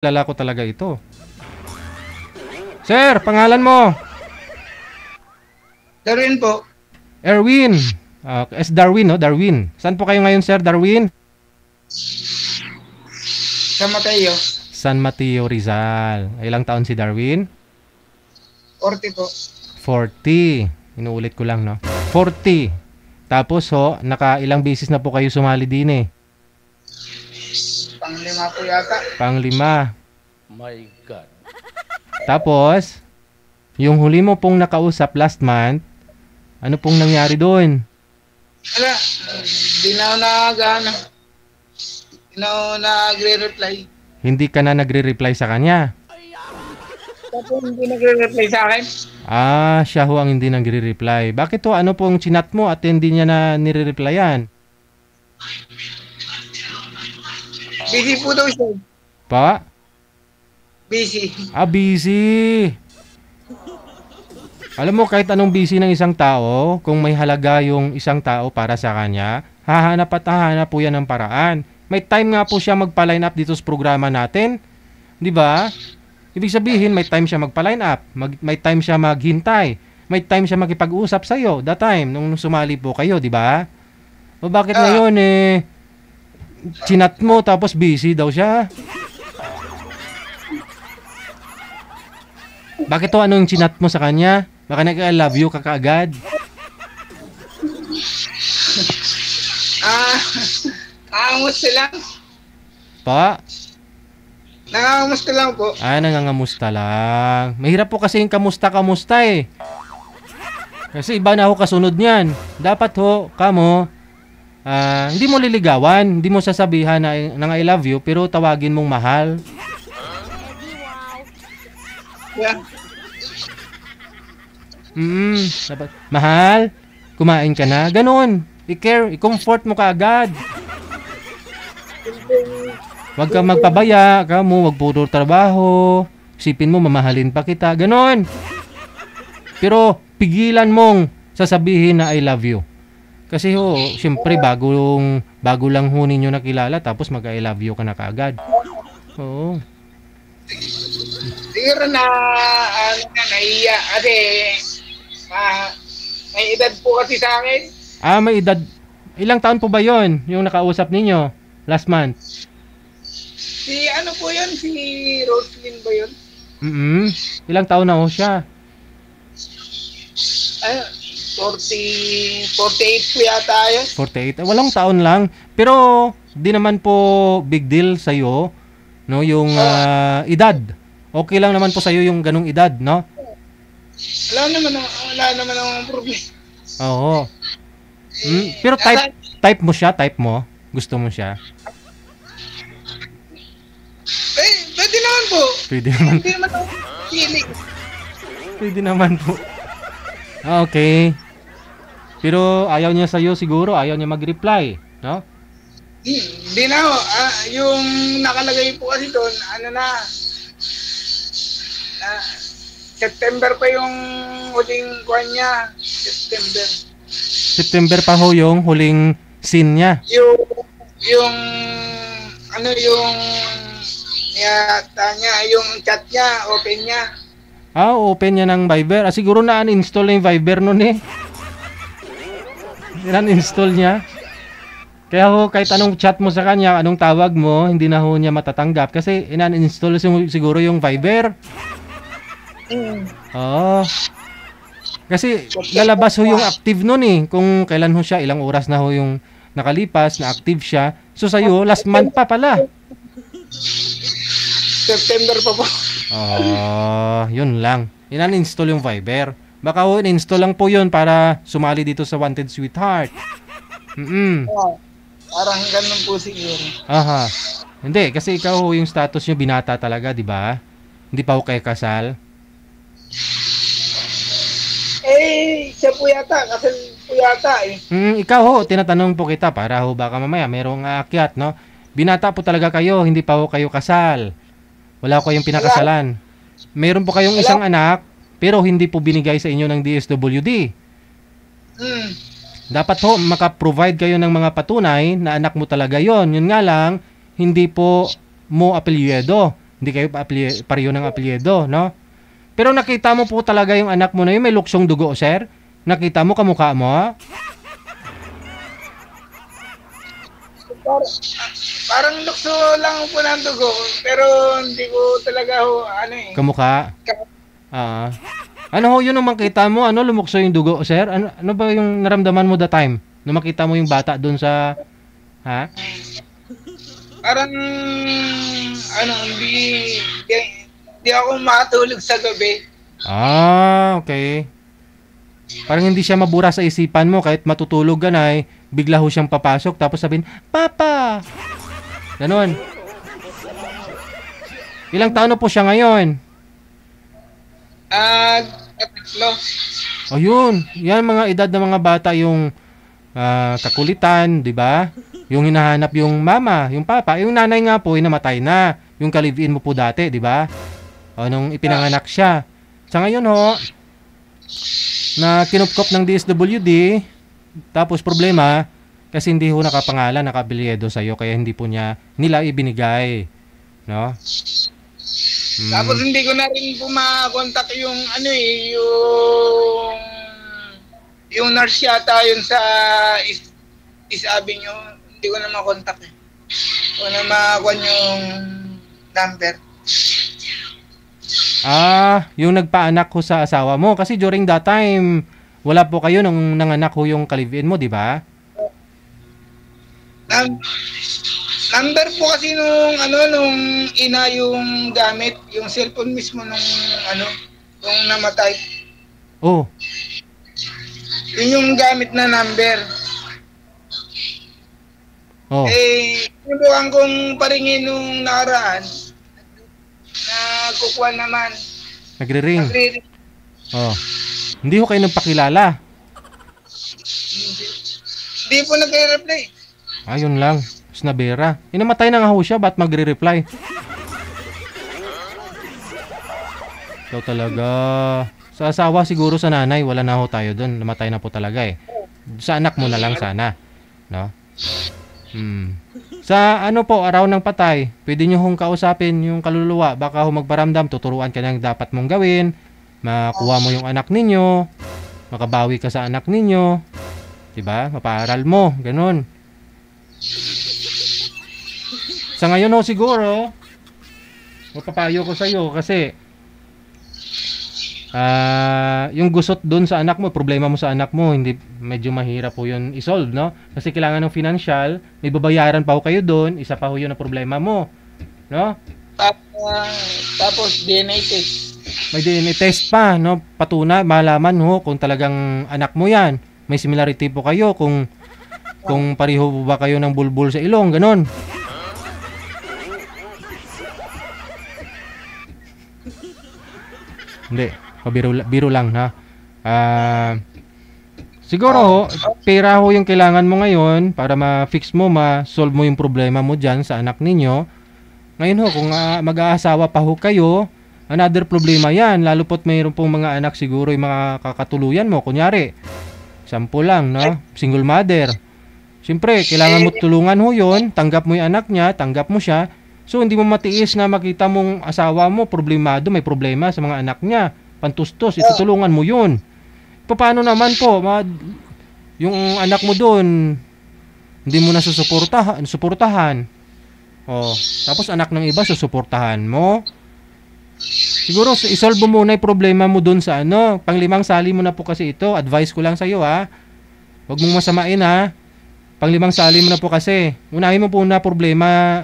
Kilala ko talaga ito. Sir, pangalan mo? Darwin po. Erwin. Darwin, no? Darwin. Saan po kayo ngayon, Sir Darwin? Sa Mateo. San Mateo, Rizal. Ilang taon si Darwin? 40 po. 40. Inuulit ko lang, no? 40. Tapos, nakailang bisis na po kayo sumali din eh. Panglima po yata. Panglima. My God. Tapos, yung huli mo pong nakausap last month, ano pong nangyari doon? Wala. Di na ako nag-ano. Di na ako nagre-reply. Hindi ka na nagre-reply sa kanya. Tapos hindi nagre-reply sa akin. Siya ho ang hindi nagre-reply. Bakit ho? Ano pong chinat mo at hindi niya na nire-replyan? Busy po daw siya. Pa? Busy. Busy. Alam mo, kahit anong busy ng isang tao, kung may halaga yung isang tao para sa kanya, hahanap at hahanap po yan ng paraan. May time nga po siya magpa-line up dito sa programa natin. Di ba? Ibig sabihin, may time siya magpa-line up. May time siya maghintay. May time siya makipag-usap sa'yo. That time, nung sumali po kayo, di ba? O bakit ngayon chinat mo tapos busy daw siya? Bakit to? Anong chinat mo sa kanya? Baka nag-I love you ka kaagad? Nangangamusta lang. Pa? Nangangamusta lang po. Nangangamusta lang. Mahirap po kasi yung kamusta-kamusta eh. Kasi iba na ho kasunod niyan. Dapat ho, kamo, hindi mo liligawan, hindi mo sasabihan ng I love you, pero tawagin mong mahal. Yeah. Dapat, mahal, kumain ka na, ganun. I-care, i-comfort mo kaagad. Huwag ka magpabaya, wag puro trabaho. Isipin mo, mamahalin pa kita, ganun. Pero, pigilan mong sasabihin na I love you. Kasi siyempre bago lang ho ninyo nakilala tapos mag-I love you ka na kaagad. Oo. Siguro na nahiya kasi may edad po kasi sa akin. May edad. Ilang taon po ba yon yung nakausap ninyo last month? Si ano po yun? Si Roslyn ba yun? Ilang taon na ho siya? 48 po yata yun. 48. Walang taon lang. Pero, di naman po big deal sa'yo, no? Yung edad. Okay lang naman po sa'yo yung ganung edad, no? Wala naman ang problema. Oo. Pero type mo siya? Type mo? Gusto mo siya? Pwede naman po. Pwede naman. Hindi naman ako feeling. Pwede naman po. Okay. Pero ayaw niya sa'yo siguro, ayaw niya mag-reply, no? Hindi na ako. Yung nakalagay po kasi doon, September pa yung huling kuwan niya. September. September pa ho yung huling scene niya. Yung yata niya, yung chat niya, open niya. Open niya ng Viber. Siguro na uninstall na yung Viber nun eh. Uninstall niya. Kaya kahit anong chat mo sa kanya, anong tawag mo, hindi na ho niya matatanggap kasi uninstall siguro yung Viber. Oo. Kasi lalabas ho yung active nun eh. Kung kailan ho siya, ilang oras na ho yung nakalipas, na active siya. So sa'yo, last month pa pala. September pa po. Yun lang. Uninstall yung Viber. Baka in-install lang po yun para sumali dito sa Wanted Sweetheart. Parang ganun po siguro. Aha. Hindi, kasi ikaw yung status nyo binata talaga, di ba? Hindi pa ho kayo kasal. Siya po yata. Kasal po yata eh. Ikaw ho, tinatanong po kita para ho baka mamaya merong aakyat, no? Binata po talaga kayo, hindi pa ho kayo kasal. Wala ko kayong pinakasalan. Meron po kayong isang anak, pero hindi po binigay sa inyo ng DSWD. Dapat ho, maka-provide kayo ng mga patunay na anak mo talaga yon. Yun nga lang, hindi po mo apelyido. Hindi kayo pareho ng apelyido, no? Pero nakita mo po talaga yung anak mo na yun, may luksong dugo, sir? Nakita mo kamukha mo, ha? Parang lukso lang po ng dugo, pero hindi ko talaga ho, ano eh. Kamukha? Ano ho yun nung makita mo? Ano, lumukso yung dugo, sir? Ano ba yung naramdaman mo that time? Nung makita mo yung bata doon sa... Ha? Parang, ano, hindi ako makatulog sa gabi. Okay. Parang hindi siya mabura sa isipan mo kahit matutulog ka na bigla ho siyang papasok tapos sabihin, Papa! Ganon. Ilang taon na po siya ngayon? Tatlo. Yun. Yan mga edad ng mga bata yung kakulitan, di ba? Yung hinahanap yung mama, yung papa. Yung nanay nga po, namatay na. Yung ka-live-in mo po dati, di ba? Nung ipinanganak siya. Sa ngayon ho, na kinupkop ng DSWD, tapos problema, kasi hindi ho nakapangalan, nakapelyedo sa'yo, kaya hindi po nila ibinigay. No? Tapos hindi ko na rin po ma-contact yung yung nurse yata yun sa isabi nyo, hindi ko na ma-contact eh. Hindi ko na makakuha yung number. Yung nagpaanak ko sa asawa mo. Kasi during that time, wala po kayo nung nanganak ko yung ka-live-in mo, di ba? Number po kasi nung ina yung gamit, yung cellphone mismo nung namatay. Yun yung gamit na number. Sinubukan kong paringin nung nakaraan. Kukuha naman. Nagre-ring. Hindi ko kayo nagpakilala. Hindi po nagre-reply. Yun lang. Snabera. Inamatay na nga ho siya, ba't magre-reply? Ikaw talaga. Sa asawa siguro, sa nanay, wala na ho tayo doon. Namatay na po talaga eh. Sa anak mo na lang sana. No? Sa araw ng patay, pwede nyo hong kausapin yung kaluluwa. Baka ho magparamdam, tuturuan ka ng dapat mong gawin. Makuha mo yung anak ninyo. Makabawi ka sa anak ninyo. Diba? Mapaaral mo. Ganun. Sa ngayon ho siguro, mapapayo ko sa'yo kasi yung gusot dun sa anak mo, problema mo sa anak mo, hindi, medyo mahirap po yun isolve, no? Kasi kailangan ng financial, may babayaran pa ho kayo dun, isa pa ho yun ang problema mo, no? Tapos DNA test. May DNA test pa, no? Patuna, malaman ho kung talagang anak mo yan. May similarity po kayo kung pareho ba kayo ng bulbul sa ilong, ganon. Hindi, biro lang ha. Siguro pera ho yung kailangan mo ngayon para ma-fix mo, ma-solve mo yung problema mo dyan sa anak ninyo. Ngayon ho, kung mag-aasawa pa ho kayo, another problema yan. Lalo po't mayroon pong mga anak siguro yung mga kakatuluyan mo. Kunyari, sample lang, no? Single mother. Siyempre, kailangan mo tulungan ho yun. Tanggap mo yung anak niya, tanggap mo siya. So, hindi mo matiis na makita mong asawa mo problemado, may problema sa mga anak niya. Pantustos, itutulungan mo yun. Paano naman po, yung anak mo doon, hindi mo na susuportahan. Tapos anak ng iba, susuportahan mo. Siguro, isolve mo muna yung problema mo doon sa panglimang sali mo na po kasi ito. Advice ko lang sa'yo ha. Huwag mong masamain ha. Panglimang sali mo na po kasi. Unahin mo po na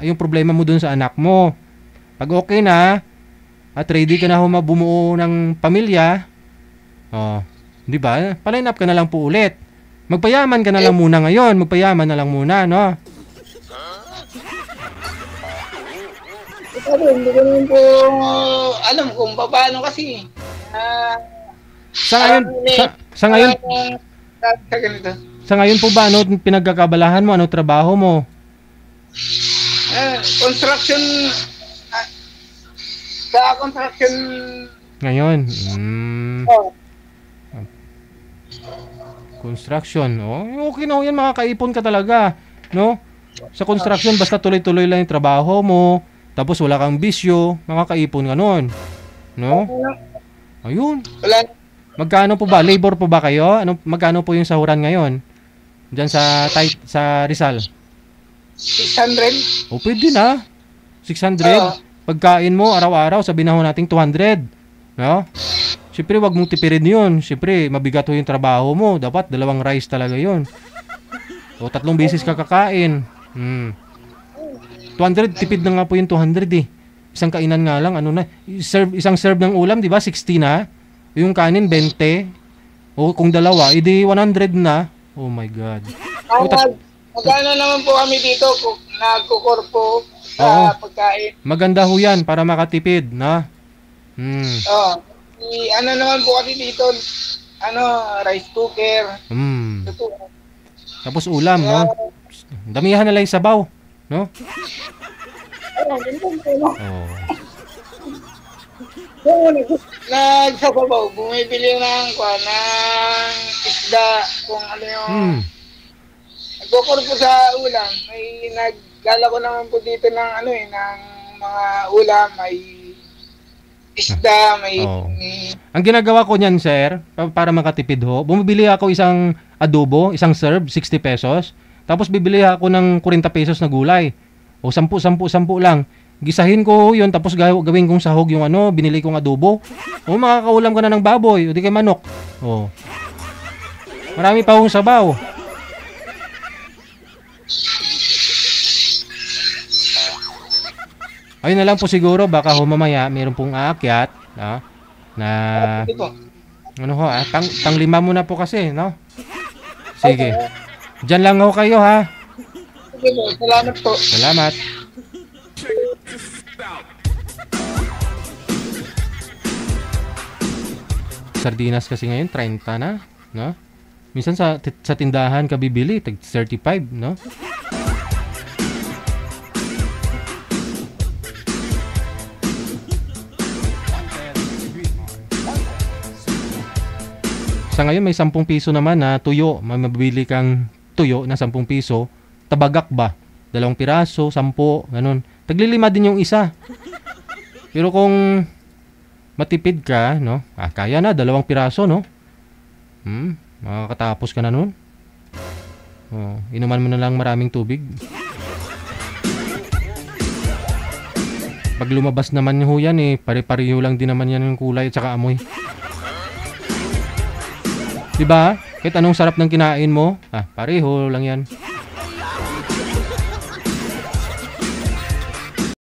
yung problema mo dun sa anak mo. Pag okay na, at ready ka na bumuo ng pamilya, di ba? Pa-line up ka na lang po ulit. Magpayaman ka na lang muna ngayon. Magpayaman na lang muna, no? Hindi ko naman po alam kung paano kasi. Sa ngayon po ba, pinagkakabalahan mo? Ano trabaho mo? Construction. Sa construction. Ngayon? Construction. Okay na yan, makakaipon ka talaga. No? Sa construction, basta tuloy-tuloy lang yung trabaho mo. Tapos wala kang bisyo, makakaipon ka nun. No? Ayun. Wala. Magkano po ba? Labor po ba kayo? Magkano po yung sahuran ngayon? Diyan sa Rizal. 600. O pwede na. 600. Pagkain mo araw-araw, sabihin na ho natin 200. No? Siyempre, wag mong tipirin yun. Siyempre, mabigat ho yung trabaho mo. Dapat 2 rice talaga yun. O 3 beses ka kakain. 200, tipid na nga po yung 200 eh. Isang kainan nga lang, ano na. Isang serve ng ulam, di ba? 60 na. Yung kanin, 20. O kung dalawa, edi 100 na. Oh my God. Magkano naman po kami dito kung nagkukorpo sa pagkain. Maganda ho yan para makatipid, na? Ano naman po kasi dito, rice cooker. Tapos ulam, no? Damihan na lang yung sabaw, no? Nagsababaw, bumibili ng isda, kung ano yung nagkukorpo sa ulam. May naglalako naman po dito ng ng mga ulam, may isda, may... Ang ginagawa ko niyan, sir, para makatipid ho, bumibili ako isang adobo, isang serve, 60 pesos. Tapos bibili ako ng 40 pesos na gulay. O 10 lang. Gisahin ko yun, tapos gawin kong sahog yung binili kong adobo. O makakaulam ka na ng baboy, o di kay manok. O. Marami pa akong sabaw. Ayun na lang po siguro, baka mamaya mayroon pong aakyat, no? Na pang 5 muna po kasi, no? Sige. Diyan lang ho kayo, ha? Sige po, salamat po. Salamat. Sardinas kasi ngayon 30 na, no? Minsan sa tindahan ka bibili, 35, no? Sa ngayon may 10 piso naman na tuyo. May mabibili kang tuyo na 10 piso. Tabagak ba? 2 piraso, 10, ganun. Taglilima din yung isa. Pero kung matipid ka, no? Kaya na 2 piraso, no? Makakatapos ka na nun. Inuman mo na lang maraming tubig. Pag lumabas naman ho yan pare-pareho lang din naman yan yung kulay at saka amoy. Diba? Kahit anong sarap ng kinain mo, pareho lang yan.